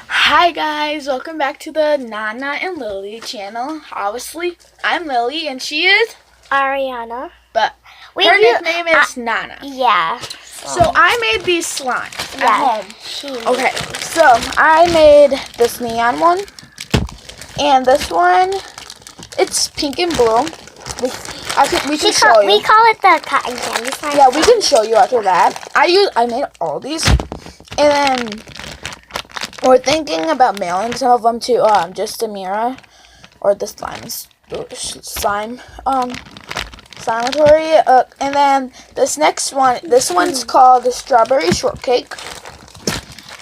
Hi guys, welcome back to the Nana and Lily channel. Obviously, I'm Lily and she is, Ariana. but her nickname is Nana. Yeah. So I made these slimes at home. Okay, Them. so I made this neon one, and this one, it's pink and blue. We can show you. We call it the cotton candy slime. Yeah, we can show you after that. I made all these, and then we're thinking about mailing some of them to just Amira or the slime Slimatory. And then this one's called the strawberry shortcake.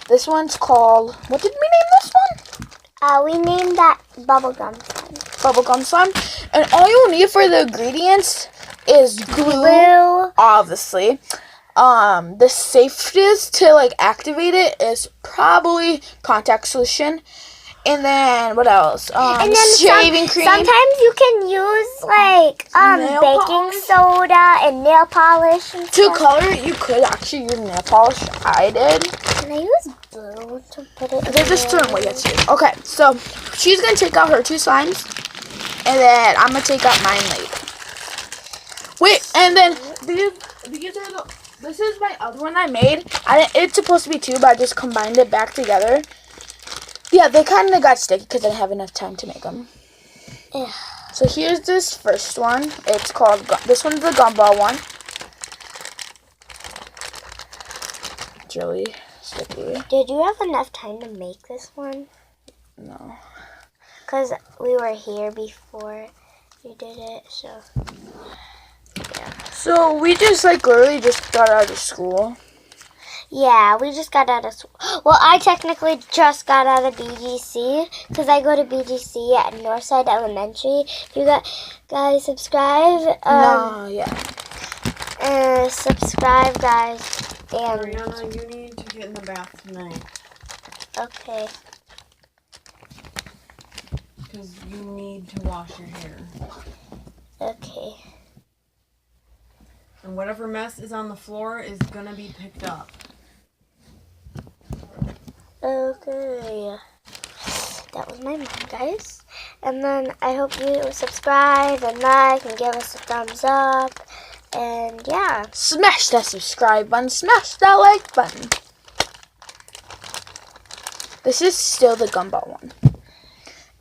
This one's called, what did we name this one? We named that bubblegum slime. Bubblegum slime. And all you'll need for the ingredients is glue. Obviously. The safest to activate it is probably contact solution. And then what else? And then shaving cream. Sometimes you can use baking soda and nail polish. And to color it, you could actually use nail polish. I did. Can I use blue to put it? There's a certain way you have to. Okay, so she's gonna take out her two slimes, and then I'm gonna take out mine later. Wait, and then these are the. This is my other one I made. It's supposed to be two, but I just combined it back together. Yeah, they kind of got sticky because I didn't have enough time to make them. Yeah. So here's this first one. It's called, this one's the gumball one. It's really sticky. Did you have enough time to make this one? No. Because we were here before you did it, so. So we just literally just got out of school. Yeah, we just got out of school. Well, I technically just got out of BGC because I go to BGC at Northside Elementary. If you guys subscribe. Subscribe, guys. And Ariana, you need to get in the bath tonight. Okay. Because you need to wash your hair. Okay. And whatever mess is on the floor is going to be picked up. Okay. That was my mom, guys. And then I hope you subscribe and like and give us a thumbs up. And yeah. Smash that subscribe button. Smash that like button. This is still the gumball one.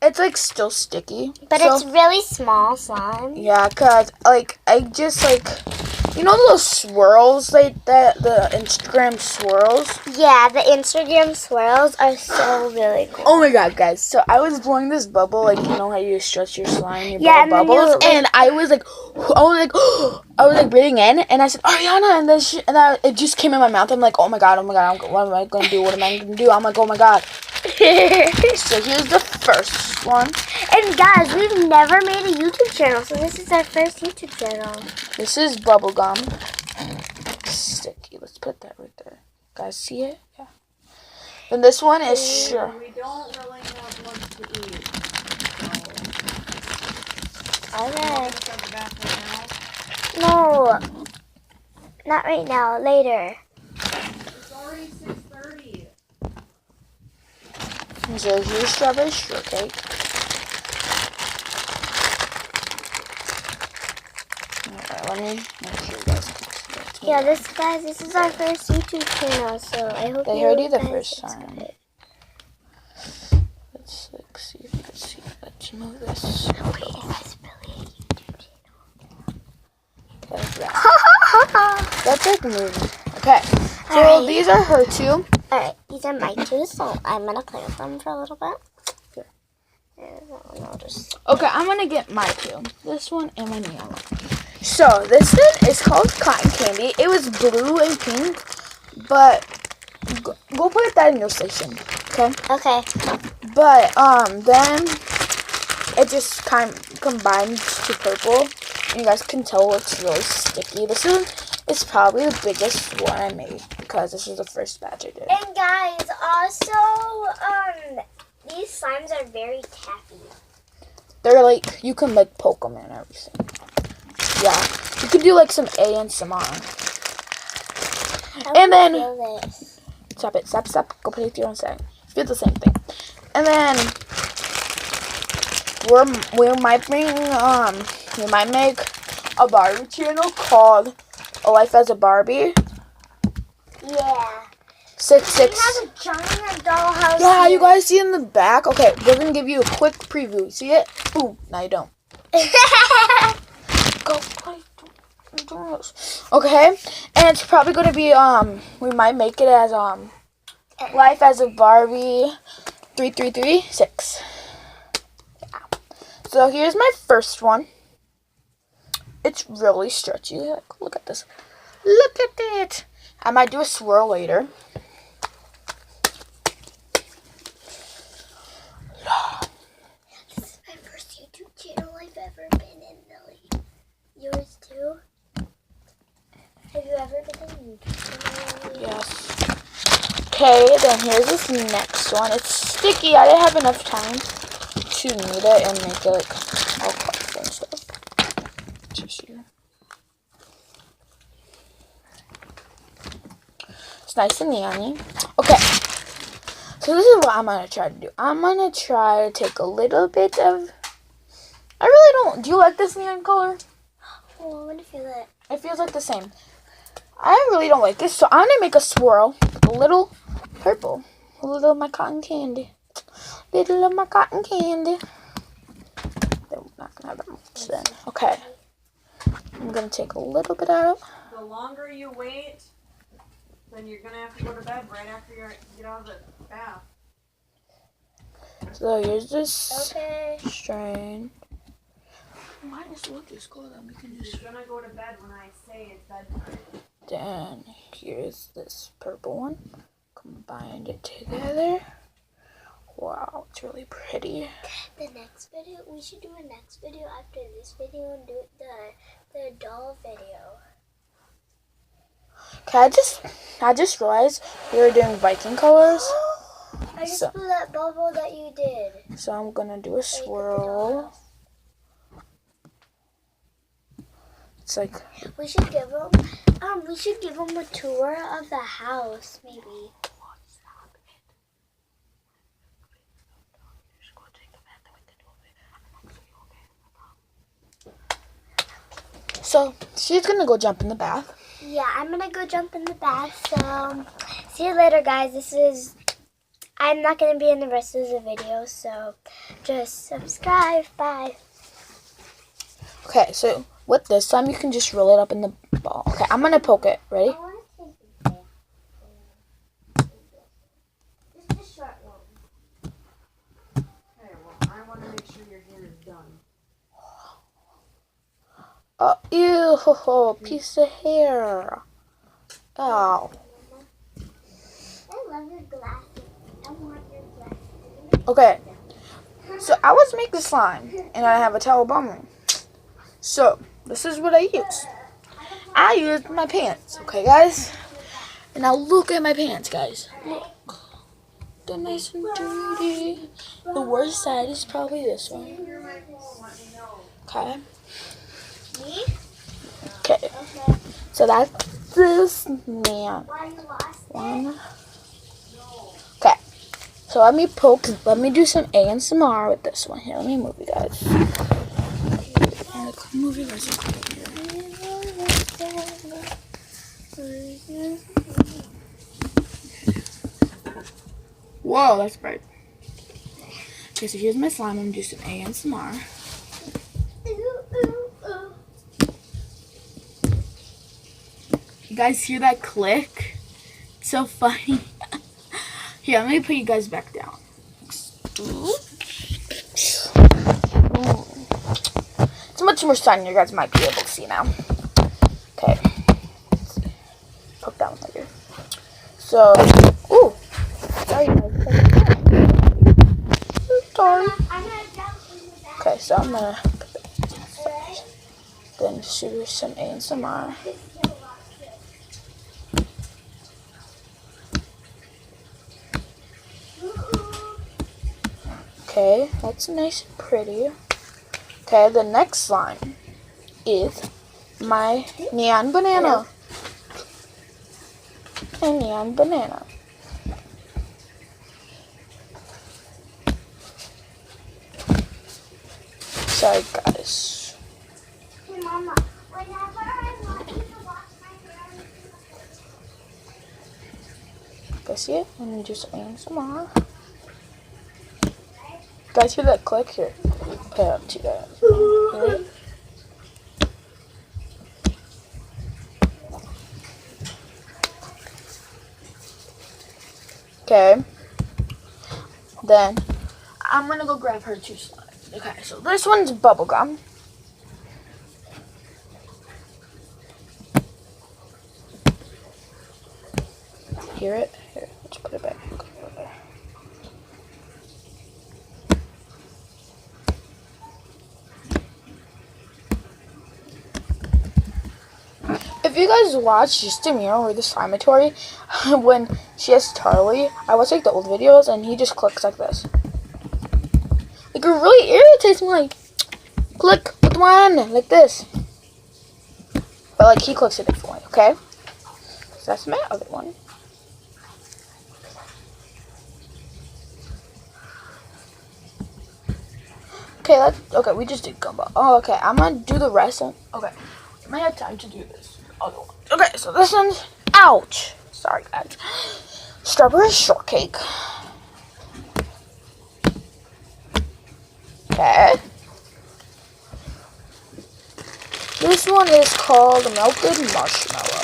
It's still sticky. But it's really small slime. Yeah, because I just you know those swirls, the Instagram swirls? Yeah, the Instagram swirls are so really cool. Oh my god, guys. So I was blowing this bubble, you know how you stretch your slime, you blow and bubbles? And I was breathing in, and I said, Ariana, and then it just came in my mouth. I'm like, oh my god, what am I going to do? What am I going to do? I'm like, oh my god. So here's the first one. And guys, we've never made a YouTube channel, so this is our first YouTube channel. This is bubblegum. Sticky. Let's put that right there. Guys, see it? Yeah. And this one is sure. We don't really have much to eat. Alright. Go to the bath right No. Not right now. Later. It's already 6:30. So here's strawberry shortcake. Alright, let me make sure you guys can see it. Yeah, this is our first YouTube channel, so I hope They you heard you the guys first subscribe. time. Let's see if you can see. Let's move this. Wait, is really a YouTube Like that. channel? That's moving. Okay. So Alright. these are her two. Alright, these are my two, so I'm gonna play with them for a little bit. Okay. And I'll just... Okay, I'm gonna get my two. This one and my neon one. So this one is called cotton candy. It was blue and pink, but go put that in your station, okay? Okay. But then it just kind of combines to purple. And you guys can tell it's really sticky. This is probably the biggest one I made because this is the first batch I did. And guys, also, these slimes are very taffy. They're you can poke them and everything. Yeah, you can do some A and some R. And then Stop it. Stop. Go play with your own setting. Do the same thing. And then we might make a Barbie channel called A Life as a Barbie. Yeah. 666. We have a giant dollhouse. Yeah, here. you guys see in the back? Okay, we're gonna give you a quick preview. See it? Ooh, no you don't. Go play. Okay, and it's probably gonna be we might make it as Life as a Barbie 3336. Yeah. So here's my first one. It's really stretchy. Look at this. Look at it. I might do a swirl later. This is my first YouTube channel I've ever been in, Millie. Yours too? Have you ever been in a YouTube channel? Yes. Okay, then here's this next one. It's sticky. I didn't have enough time to knead it and make it like all colorful and stuff. Just here. It's nice and neon-y. Okay. So this is what I'm gonna try to do. I'm gonna try to take a little bit of. I really don't. Do you like this neon color? Oh, I want to feel it. It feels like the same. I really don't like this, so I'm gonna make a swirl with a little purple. A little of my cotton candy. Little of my cotton candy. They're not gonna have that much then. Okay. I'm gonna take a little bit out. The longer you wait, then you're gonna have to go to bed right after you get out of the bath. So here's this Okay. strain. Might as well just go then. We can just. You're gonna go to bed when I say it's bedtime. Then here's this purple one. Combined it together. Wow, it's really pretty. The next video, we should do a next video after this video and do the doll video. Okay, I just realized we were doing Viking colors. I just So- blew that bubble that you did. So I'm gonna do a Like the swirl. dollhouse. It's like We should give them a tour of the house, maybe. so she's gonna go jump in the bath. Yeah, I'm gonna go jump in the bath. So, see you later, guys. I'm not gonna be in the rest of the video, so just subscribe. Bye. Okay, so with this time you can just roll it up in the ball. Okay, I'm gonna poke it. Ready? Okay, well, I want to make sure your hair is done. Oh, ew, ho, ho, piece of hair. Oh. I love your glasses. I want your glasses. Okay. So I was making slime, and I have a towel by me. So this is what I use. I used my pants. Okay, guys. And now look at my pants, guys. Look. They're nice and dirty. The worst side is probably this one. Okay. Me? Okay. Okay. So that's this man. Why you lost it? One. Okay. So let me poke. Let me do some ASMR with this one. Here, let me move you guys. Move you guys. Whoa, that's bright. Okay, so here's my slime. I'm gonna do some ASMR. You guys hear that click? It's so funny. Here, let me put you guys back down. It's much more sun. You guys might be able to see now. Okay. Let's see. Poke that one later. So, ooh. Sorry, guys. Sorry. Okay, so I'm gonna then shoot some ASMR. Okay, that's nice and pretty. Okay, the next slime is my neon banana. A neon banana. Sorry, guys. Hey, Mama. Whenever I want you to watch my hair. Guys, see it? Let me just aim some more. Guys, hear that click here? Okay, up to you guys. Hear it? Okay. Then I'm gonna go grab her 2 slimes. Okay, so this one's bubblegum. Hear it? Here, let's put it back. If you guys watch Just Amira or the Slimatory, when she has Charlie, I watch like the old videos and he just clicks like this. Like it really irritates me, like, click with one, like this. But like he clicks a different way, okay? So that's my other one. Okay, we just did gumbo. Oh, okay, I'm gonna do the rest of, okay. I might have time to do this other one. Okay, so this one's, ouch. Sorry, guys. Strawberry shortcake. Okay. This one is called melted marshmallow.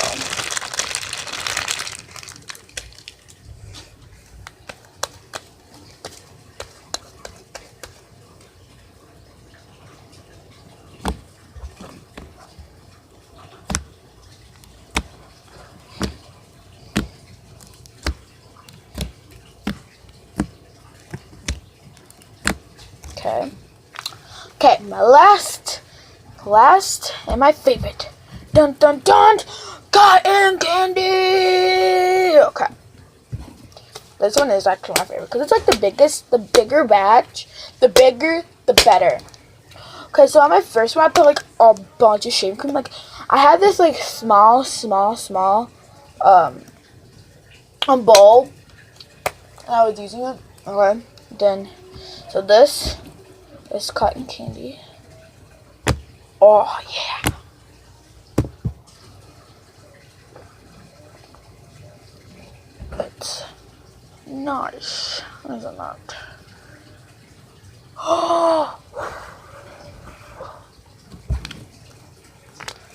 Okay. Okay, my last and my favorite. Dun dun dun! Cotton candy! Okay. This one is actually my favorite because it's like the bigger batch. The bigger, the better. Okay, so on my first one, I put like a bunch of shaving cream. Like, I had this like small bowl. And I was using it. Okay, then, so this is cotton candy. Oh, yeah. It's nice. Is it not? Oh.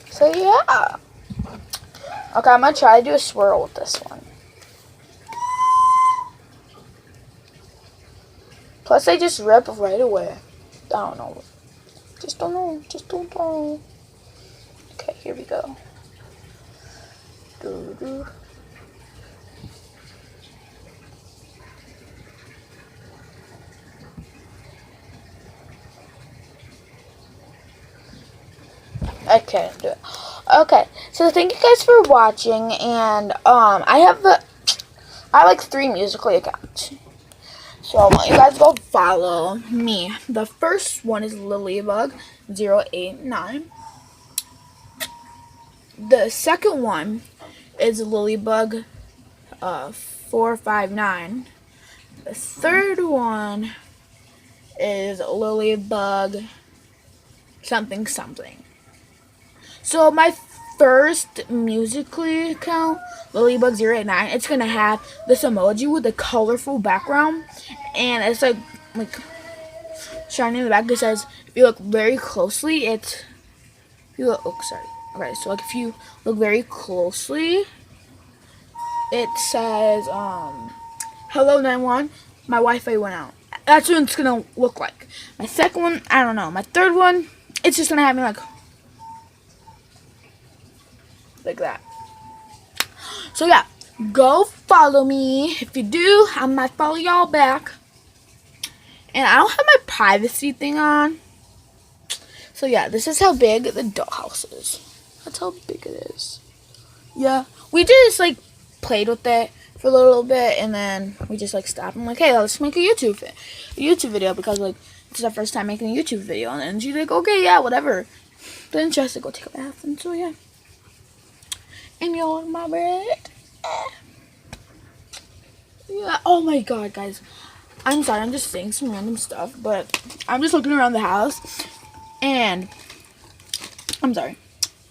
So, yeah. Okay, I'm going to try to do a swirl with this one. Plus, they just rip right away. I don't know. Just don't know. Okay, here we go. Doo-doo. I can't do it. Okay, so thank you guys for watching, and I have like 3 Musical.ly accounts. So I want you guys to go follow me. The first one is Lilybug089. The second one is Lilybug459. The third one is Lilybug something. So my first Musical.ly account, Lilybug089, it's gonna have this emoji with a colorful background, and it's like shining in the back. It says, if you look very closely, it's, if you look, oh sorry, okay, so like if you look very closely, it says hello 911, my Wi-Fi went out. That's what it's gonna look like. My second one, I don't know. My third one, it's just gonna have me like that. So yeah, go follow me. If you do, I might follow y'all back. And I don't have my privacy thing on. So yeah, this is how big the dollhouse is. That's how big it is. Yeah, we just like played with it for a little bit, and then we just like stopped. I'm like, hey, let's make a YouTube video because like it's our first time making a YouTube video. And then she's like, okay, yeah, whatever. Then she has to go take a bath, and so yeah. And you're my bread. Yeah. Oh my god, guys. I'm sorry, I'm just saying some random stuff, but I'm just looking around the house. And I'm sorry.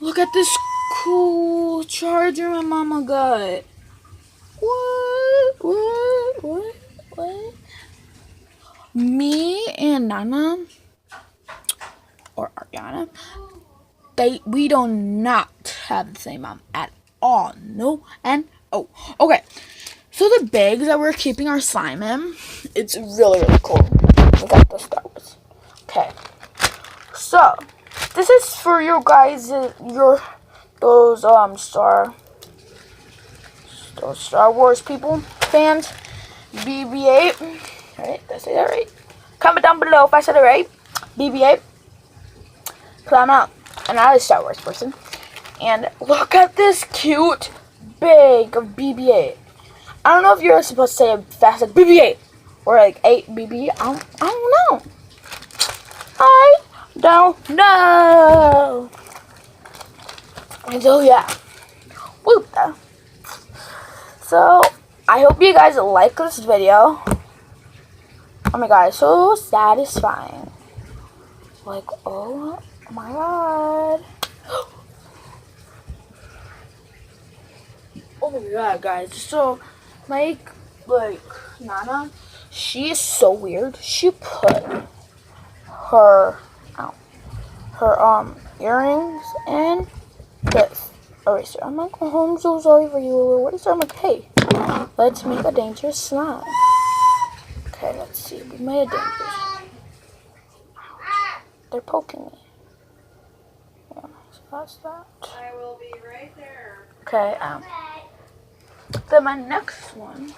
Look at this cool charger my mama got. What? Me and Nana or Ariana, we do not have the same mom at all. No and oh. Okay. So the bags that we're keeping our slime in, it's really, really cool. We got the Star Wars. Okay. So this is for you guys, those Star Wars people, fans. BB-8. Right? Did I say that right? Comment down below if I said it right. BB-8. Cause I'm not a Star Wars person. And look at this cute bag of BB-8. I don't know if you're supposed to say it fast like BB-8 or like 8BB. I don't know. I don't know. And so yeah. Whoop. So I hope you guys like this video. Oh my god, it's so satisfying. Like, oh my god. Oh my god, guys. So like Nana, she is so weird. She put her earrings in this eraser. I'm like, oh, I'm so sorry for you. What is that? I'm like, hey, let's make a dangerous slime. Okay, let's see. We made a dangerous. They're poking me. Yeah, so that's that. I will be right there. Okay, then my next one.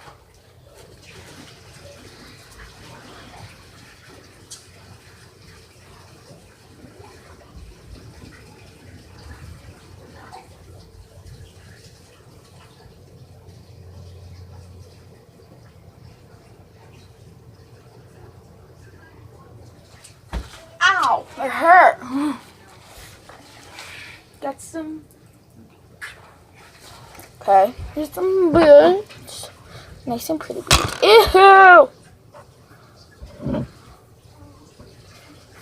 Ow! It hurt! Got some. Okay, here's some boots. Nice and pretty boots. Ew!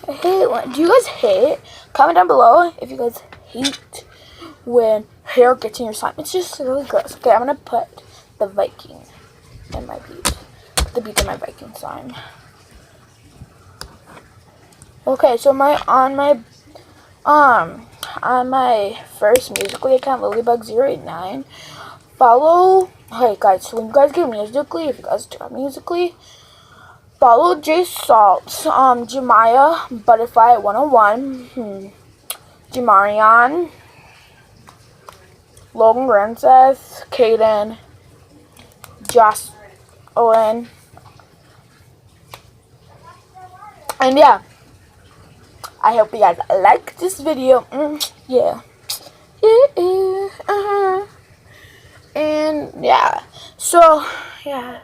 I hate when. Do you guys hate? Comment down below if you guys hate when hair gets in your slime. It's just really gross. Okay, I'm gonna put the Viking in my bead. Put the bead in my Viking slime. Okay, so on my first Musical.ly account, Lilybug089, follow. Hey guys, so when you guys get Musical.ly, if you guys do Musical.ly, follow J Salt's, Jemiah Butterfly 101, Jamarion, Logan Francis, Kaden, Josh Owen, and yeah. I hope you guys like this video. Yeah. And yeah. So, yeah.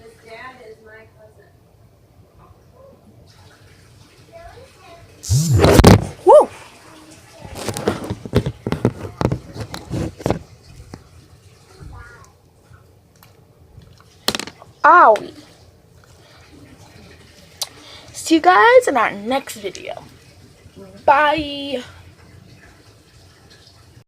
His dad is my cousin. Woo! Owie. See you guys in our next video. Bye.